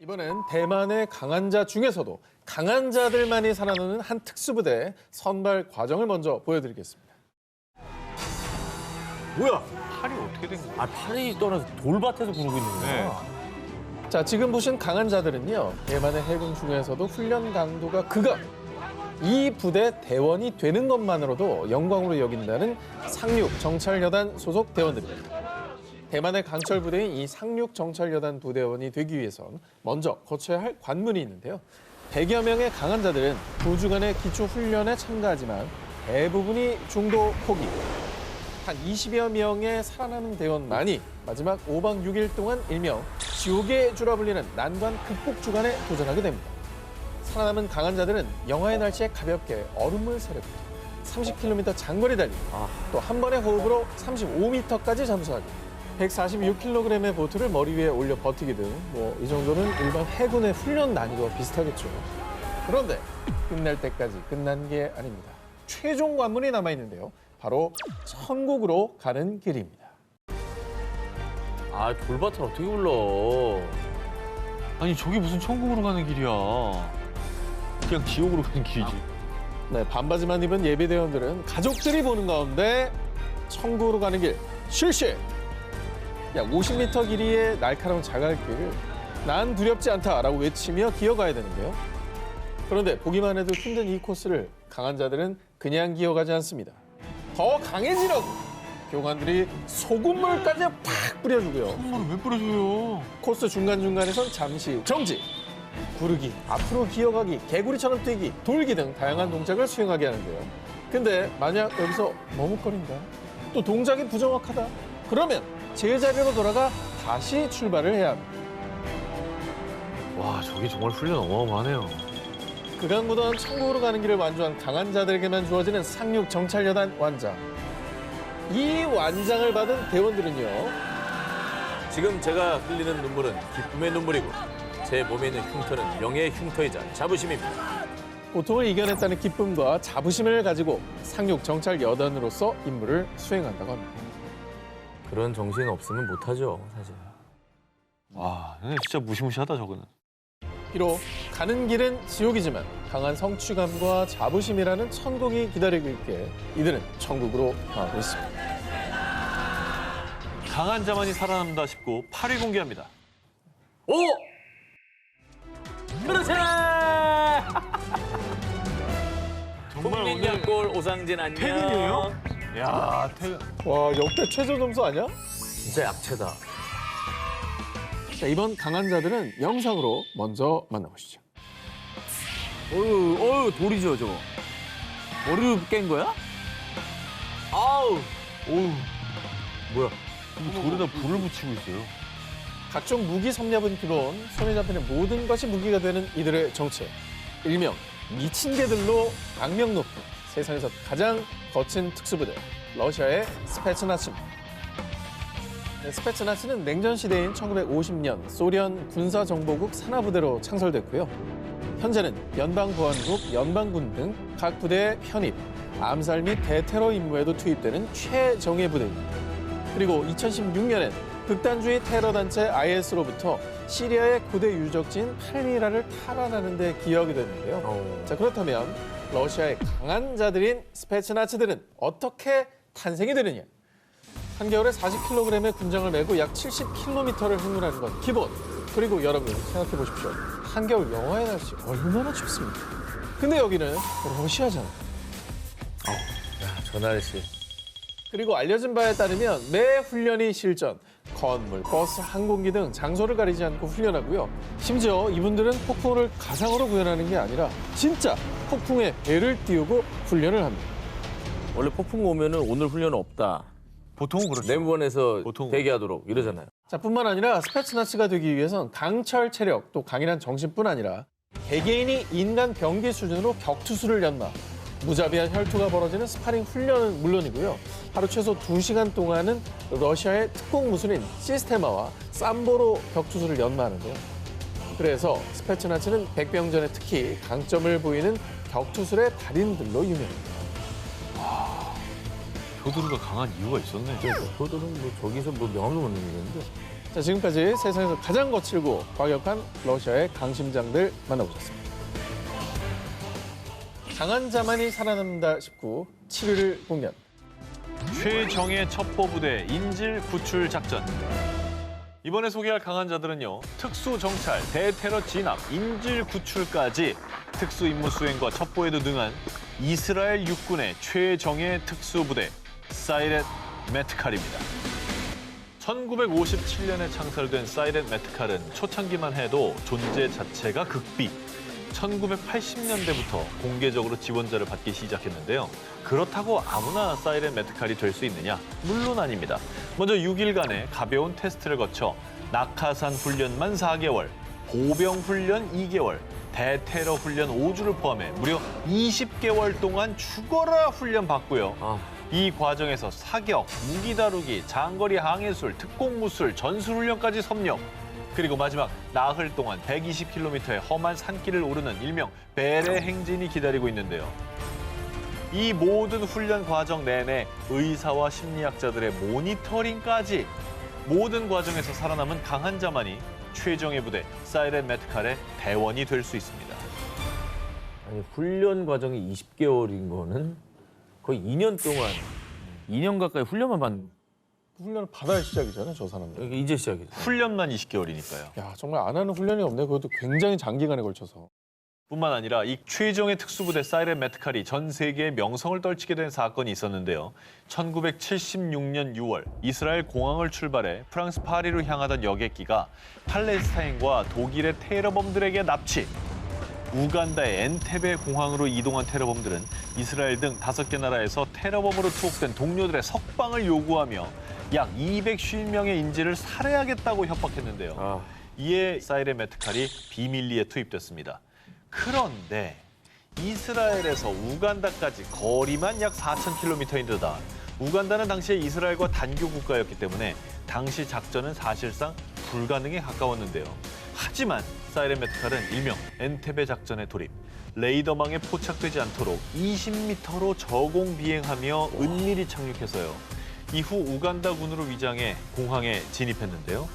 이번엔 대만의 강한 자 중에서도 강한 자들만이 살아나는 한 특수부대 선발 과정을 먼저 보여드리겠습니다. 뭐야? 팔이 어떻게 된 거야? 아, 팔이 떠나서 돌밭에서 구르고 있는 거야? 자, 지금 보신 강한 자들은요, 대만의 해군 중에서도 훈련 강도가 극악. 이 부대 대원이 되는 것만으로도 영광으로 여긴다는 상륙 정찰여단 소속 대원들입니다. 대만의 강철 부대인 이 상륙 정찰여단 부대원이 되기 위해선 먼저 거쳐야 할 관문이 있는데요. 100여 명의 강한 자들은 9주간의 기초 훈련에 참가하지만 대부분이 중도 포기. 한 20여 명의 살아남은 대원만이 마지막 5박 6일 동안 일명 지옥의 주라 불리는 난관 극복 주간에 도전하게 됩니다. 살아남은 강한 자들은 영하의 날씨에 가볍게 얼음물 세례부터 30km 장거리 달리기, 또 한 번의 호흡으로 35m까지 잠수하기, 146kg의 보트를 머리 위에 올려 버티기 등 뭐 이 정도는 일반 해군의 훈련 난이도와 비슷하겠죠. 그런데 끝날 때까지 끝난 게 아닙니다. 최종 관문이 남아있는데요. 바로 천국으로 가는 길입니다. 아, 돌밭을 어떻게 굴러? 아니 저게 무슨 천국으로 가는 길이야? 그냥 지옥으로 가는 길이지. 네, 반바지만 입은 예비대원들은 가족들이 보는 가운데 천국으로 가는 길 실시! 약 50m 길이의 날카로운 자갈길을 난 두렵지 않다라고 외치며 기어가야 되는데요. 그런데 보기만 해도 힘든 이 코스를 강한 자들은 그냥 기어가지 않습니다. 더 강해지라고 교관들이 소금물까지 팍 뿌려주고요. 선물을 왜 뿌려줘요? 코스 중간중간에선 잠시 정지, 구르기, 앞으로 기어가기, 개구리처럼 뛰기, 돌기 등 다양한 동작을 수행하게 하는데요. 근데 만약 여기서 머뭇거린다, 또 동작이 부정확하다, 그러면 제자리로 돌아가 다시 출발을 해야 합니다. 와 저게 정말 훈련 어마어마하네요. 극악무도한 천국으로 가는 길을 완주한 강한 자들에게만 주어지는 상륙 정찰여단 완장. 이 완장을 받은 대원들은요. 지금 제가 흘리는 눈물은 기쁨의 눈물이고 제 몸에 있는 흉터는 명예의 흉터이자 자부심입니다. 고통을 이겨냈다는 기쁨과 자부심을 가지고 상륙 정찰여단으로서 임무를 수행한다고 합니다. 그런 정신 없으면 못하죠, 사실. 와 진짜 무시무시하다 저거는. 비록 가는 길은 지옥이지만 강한 성취감과 자부심이라는 천국이 기다리고 있기에 이들은 천국으로 향하고 있습니다. 강한 자만이 살아남다 싶고 8위 공개합니다. 오! 그렇지! 정말 오늘 국민약골 오상진 안녕. 퇴근이에요? 야 퇴근. 와, 역대 최저 점수 아니야? 진짜 약체다. 자, 이번 강한 자들은 영상으로 먼저 만나보시죠. 어휴, 돌이죠, 저거. 머리를 깬 거야? 아우! 오우 뭐야? 돌에다 불을 붙이고 있어요. 각종 무기 섭렵은 기본, 손에 잡히는 모든 것이 무기가 되는 이들의 정체. 일명 미친 개들로 악명 높은 세상에서 가장 거친 특수부대, 러시아의 스페츠나츠입니다. 네, 스페츠나츠는 냉전 시대인 1950년 소련 군사정보국 산하부대로 창설됐고요. 현재는 연방보안국, 연방군 등 각 부대의 편입, 암살 및 대테러 임무에도 투입되는 최정예 부대입니다. 그리고 2016년엔 극단주의 테러 단체 IS로부터 시리아의 고대 유적지인 팔미라를 탈환하는 데 기여하게 됐는데요. 자, 그렇다면 러시아의 강한 자들인 스페츠나츠들은 어떻게 탄생이 되느냐? 한겨울에 40kg의 군장을 메고 약 70km를 행군하는 건 기본. 그리고 여러분 생각해 보십시오. 한겨울 영하의 날씨 얼마나 춥습니까? 근데 여기는 러시아잖아요. 야, 저 날씨. 그리고 알려진 바에 따르면 매 훈련이 실전, 건물, 버스, 항공기 등 장소를 가리지 않고 훈련하고요. 심지어 이분들은 폭풍을 가상으로 구현하는 게 아니라 진짜 폭풍에 배를 띄우고 훈련을 합니다. 원래 폭풍 오면은 오늘 훈련은 없다. 보통은 그렇죠. 내무반에서 보통은. 대기하도록 이러잖아요. 자, 뿐만 아니라 스페츠나츠가 되기 위해선 강철 체력, 또 강인한 정신뿐 아니라 개개인이 인간 병기 수준으로 격투수를 연마, 무자비한 혈투가 벌어지는 스파링 훈련은 물론이고요. 하루 최소 2시간 동안은 러시아의 특공 무술인 시스테마와 삼보로 격투수를 연마하는데요. 그래서 스페츠나츠는 백병전에 특히 강점을 보이는 격투술의 달인들로 유명합니다. 표두루가 강한 이유가 있었네. 저들은 뭐 저기서 뭐 명함도 못 내리는데. 자, 지금까지 세상에서 가장 거칠고 과격한 러시아의 강심장들 만나보셨습니다. 강한 자만이 살아남는다 19 7위를 공개합니다. 최정예 첩보부대 인질 구출 작전. 이번에 소개할 강한 자들은요. 특수정찰, 대테러 진압, 인질 구출까지 특수 임무 수행과 첩보에도 능한 이스라엘 육군의 최정예 특수부대 사이렛 메트칼입니다. 1957년에 창설된 사이렛 메트칼은 초창기만 해도 존재 자체가 극비. 1980년대부터 공개적으로 지원자를 받기 시작했는데요. 그렇다고 아무나 사이렌 메트칼이 될 수 있느냐? 물론 아닙니다. 먼저 6일간의 가벼운 테스트를 거쳐 낙하산 훈련만 4개월, 보병 훈련 2개월, 대테러 훈련 5주를 포함해 무려 20개월 동안 죽어라 훈련 받고요. 이 과정에서 사격, 무기 다루기, 장거리 항해술, 특공무술, 전술훈련까지 섭렵. 그리고 마지막 나흘 동안 120km의 험한 산길을 오르는 일명 베레 행진이 기다리고 있는데요. 이 모든 훈련 과정 내내 의사와 심리학자들의 모니터링까지 모든 과정에서 살아남은 강한 자만이 최정예 부대 사이렌 메트칼의 대원이 될 수 있습니다. 아니, 훈련 과정이 20개월인 거는 거의 2년 동안 2년 가까이 훈련만 받는 훈련을 받아야 시작이잖아요, 저 사람들. 이제 시작이죠. 훈련만 20개월이니까요. 야, 정말 안 하는 훈련이 없네. 그것도 굉장히 장기간에 걸쳐서. 뿐만 아니라 이 최정예 특수부대 사이렌 메트칼이 전 세계의 명성을 떨치게 된 사건이 있었는데요. 1976년 6월 이스라엘 공항을 출발해 프랑스 파리로 향하던 여객기가 팔레스타인과 독일의 테러범들에게 납치. 우간다의 엔테베 공항으로 이동한 테러범들은 이스라엘 등 5개 나라에서 테러범으로 투옥된 동료들의 석방을 요구하며 약 250명의 인질을 살해하겠다고 협박했는데요. 이에 사이렌 메트칼이 비밀리에 투입됐습니다. 그런데 이스라엘에서 우간다까지 거리만 약 4,000km인데다 우간다는 당시에 이스라엘과 단교 국가였기 때문에 당시 작전은 사실상 불가능에 가까웠는데요. 하지만 사이렌 메트칼은 일명 엔테베 작전에 돌입, 레이더망에 포착되지 않도록 20m로 저공 비행하며 은밀히 착륙해서요. 이후 우간다군으로 위장해 공항에 진입했는데요.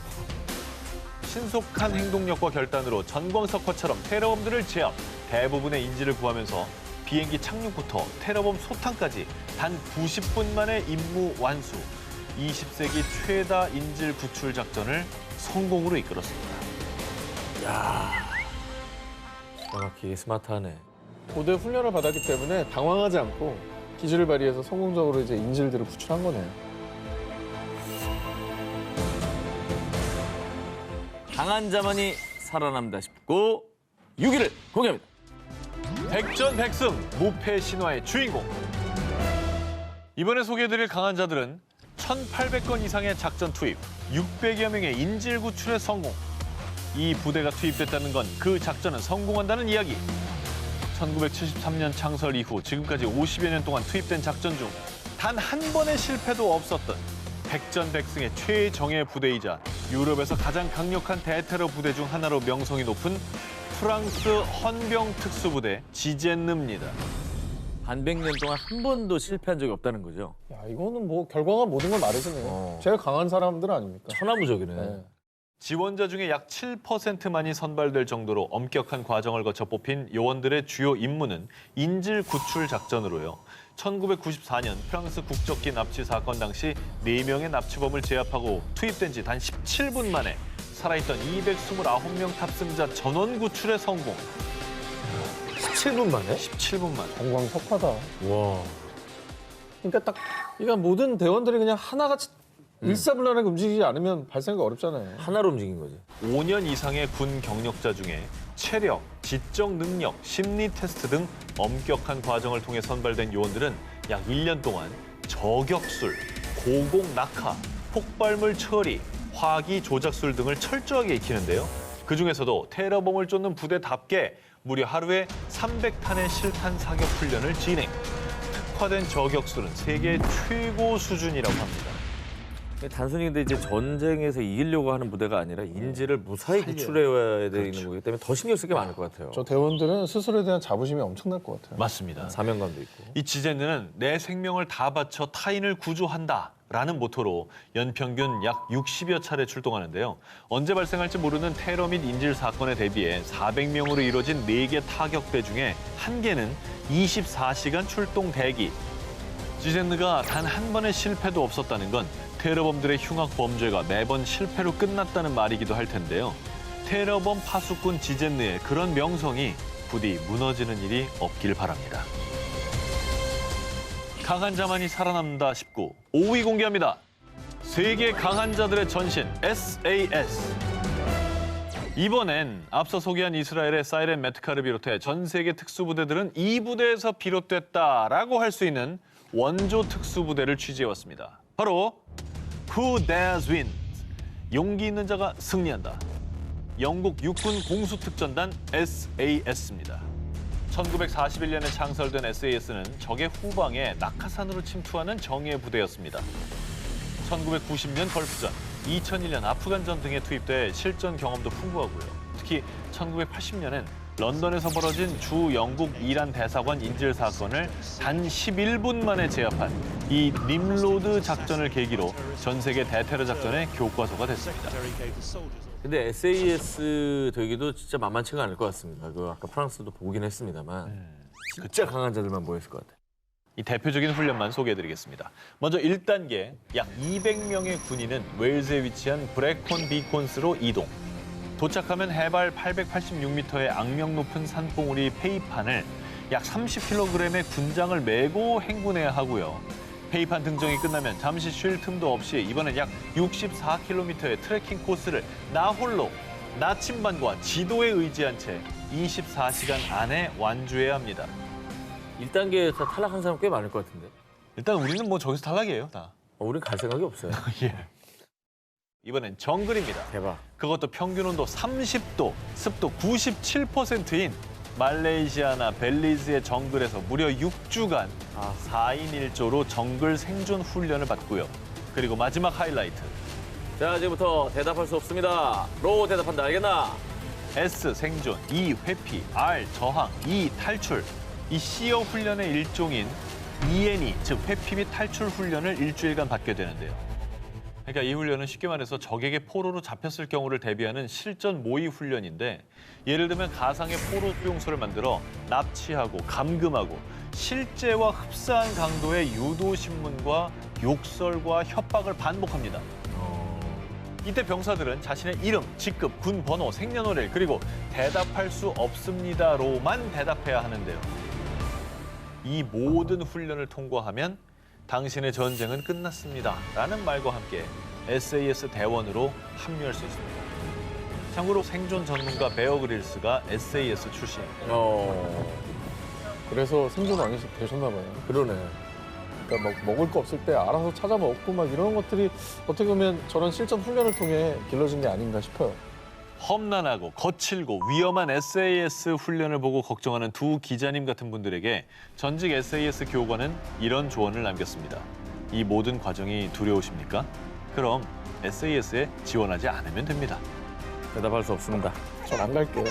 신속한 행동력과 결단으로 전광석화처럼 테러범들을 제압, 대부분의 인질을 구하면서 비행기 착륙부터 테러범 소탕까지 단 90분 만에 임무 완수. 20세기 최다 인질 구출 작전을 성공으로 이끌었습니다. 정확히 스마트하네. 고대 훈련을 받았기 때문에 당황하지 않고 기술을 발휘해서 성공적으로 이제 인질들을 구출한 거네요. 강한 자만이 살아남다 싶고 6위를 공개합니다. 백전백승, 무패 신화의 주인공. 이번에 소개해드릴 강한 자들은 1,800건 이상의 작전 투입, 600여 명의 인질 구출에 성공. 이 부대가 투입됐다는 건 그 작전은 성공한다는 이야기. 1973년 창설 이후 지금까지 50여 년 동안 투입된 작전 중 단 한 번의 실패도 없었던 백전백승의 최정예 부대이자 유럽에서 가장 강력한 대테러 부대 중 하나로 명성이 높은 프랑스 헌병 특수부대 지젠느입니다. 한 100년 동안 한 번도 실패한 적이 없다는 거죠. 야, 이거는 뭐 결과가 모든 걸 말해주네요. 제일 강한 사람들 아닙니까? 천하무적이네. 네. 지원자 중에 약 7%만이 선발될 정도로 엄격한 과정을 거쳐 뽑힌 요원들의 주요 임무는 인질 구출 작전으로요. 1994년 프랑스 국적기 납치 사건 당시 4명의 납치범을 제압하고 투입된 지 단 17분 만에 살아있던 229명 탑승자 전원 구출에 성공. 17분 만에? 17분 만에. 정광석화다. 와. 그러니까 딱, 그러니까 모든 대원들이 그냥 하나같이 일사불란하게 움직이지 않으면 발생하기 어렵잖아요. 하나로 움직인 거지. 5년 이상의 군 경력자 중에 체력, 지적 능력, 심리 테스트 등 엄격한 과정을 통해 선발된 요원들은 약 1년 동안 저격술, 고공 낙하, 폭발물 처리, 화기 조작술 등을 철저하게 익히는데요. 그중에서도 테러범을 쫓는 부대답게 무려 하루에 300탄의 실탄 사격 훈련을 진행. 특화된 저격술은 세계 최고 수준이라고 합니다. 단순히 근데 이제 전쟁에서 이기려고 하는 부대가 아니라 인질을 무사히 구출해야 되는 거기 때문에 더 신경 쓸 게 많을 것 같아요. 저 대원들은 스스로에 대한 자부심이 엄청날 것 같아요. 맞습니다. 사명감도 있고. 이 지젠느는 내 생명을 다 바쳐 타인을 구조한다. 라는 모토로 연평균 약 60여 차례 출동하는데요. 언제 발생할지 모르는 테러 및 인질 사건에 대비해 400명으로 이뤄진 4개 타격대 중에 1개는 24시간 출동 대기. 지젠느가 단 한 번의 실패도 없었다는 건 테러범들의 흉악 범죄가 매번 실패로 끝났다는 말이기도 할 텐데요. 테러범 파수꾼 지젠느의 그런 명성이 부디 무너지는 일이 없길 바랍니다. 강한 자만이 살아남는다 19. 5위 공개합니다. 세계 강한 자들의 전신 SAS. 이번엔 앞서 소개한 이스라엘의 사이렌 메트카를 비롯해 전 세계 특수부대들은 이 부대에서 비롯됐다라고 할 수 있는 원조 특수부대를 취재해왔습니다. 바로 Who Dares Wins. 용기 있는 자가 승리한다. 영국 육군 공수특전단 SAS입니다. 1941년에 창설된 SAS는 적의 후방에 낙하산으로 침투하는 정예 부대였습니다. 1990년 걸프전, 2001년 아프간전 등에 투입돼 실전 경험도 풍부하고요. 특히 1980년엔 런던에서 벌어진 주 영국 이란 대사관 인질 사건을 단 11분 만에 제압한 이 림로드 작전을 계기로 전 세계 대테러 작전의 교과서가 됐습니다. 근데 SAS 되기도 진짜 만만치가 않을 것 같습니다. 그 아까 프랑스도 보긴 했습니다만 진짜 강한 자들만 모였을 것 같아요. 이 대표적인 훈련만 소개해드리겠습니다. 먼저 1단계, 약 200명의 군인은 웨일즈에 위치한 브레콘 비콘스로 이동. 도착하면 해발 886m의 악명 높은 산봉우리 페이판을 약 30kg의 군장을 메고 행군해야 하고요. 페이판 등정이 끝나면 잠시 쉴 틈도 없이 이번엔 약 64km의 트레킹 코스를 나 홀로 나침반과 지도에 의지한 채 24시간 안에 완주해야 합니다. 1단계에서 탈락한 사람 꽤 많을 것 같은데. 일단 우리는 뭐 저기서 탈락이에요, 다. 우린 갈 생각이 없어요. 예. 이번엔 정글입니다. 대박. 그것도 평균 온도 30도, 습도 97%인 말레이시아나 벨리즈의 정글에서 무려 6주간 4인 1조로 정글 생존 훈련을 받고요. 그리고 마지막 하이라이트. 자, 지금부터 대답할 수 없습니다. 로 대답한다, 알겠나? S 생존, E 회피, R 저항, E 탈출. 이 시어 훈련의 일종인 ENE, 즉 회피 및 탈출 훈련을 일주일간 받게 되는데요. 그러니까 이 훈련은 쉽게 말해서 적에게 포로로 잡혔을 경우를 대비하는 실전 모의 훈련인데, 예를 들면 가상의 포로 수용소를 만들어 납치하고 감금하고 실제와 흡사한 강도의 유도 신문과 욕설과 협박을 반복합니다. 이때 병사들은 자신의 이름, 직급, 군 번호, 생년월일 그리고 대답할 수 없습니다로만 대답해야 하는데요. 이 모든 훈련을 통과하면 당신의 전쟁은 끝났습니다 라는 말과 함께 SAS 대원으로 합류할 수 있습니다. 참고로 생존 전문가 베어 그릴스가 SAS 출신입니다. 그래서 생존왕이 되셨나 봐요. 그러네. 그러니까 막 먹을 거 없을 때 알아서 찾아 먹고 막 이런 것들이 어떻게 보면 저런 실전 훈련을 통해 길러진 게 아닌가 싶어요. 험난하고 거칠고 위험한 SAS 훈련을 보고 걱정하는 두 기자님 같은 분들에게 전직 SAS 교관은 이런 조언을 남겼습니다. 이 모든 과정이 두려우십니까? 그럼 SAS에 지원하지 않으면 됩니다. 대답할 수 없습니다. 전 안 갈게요.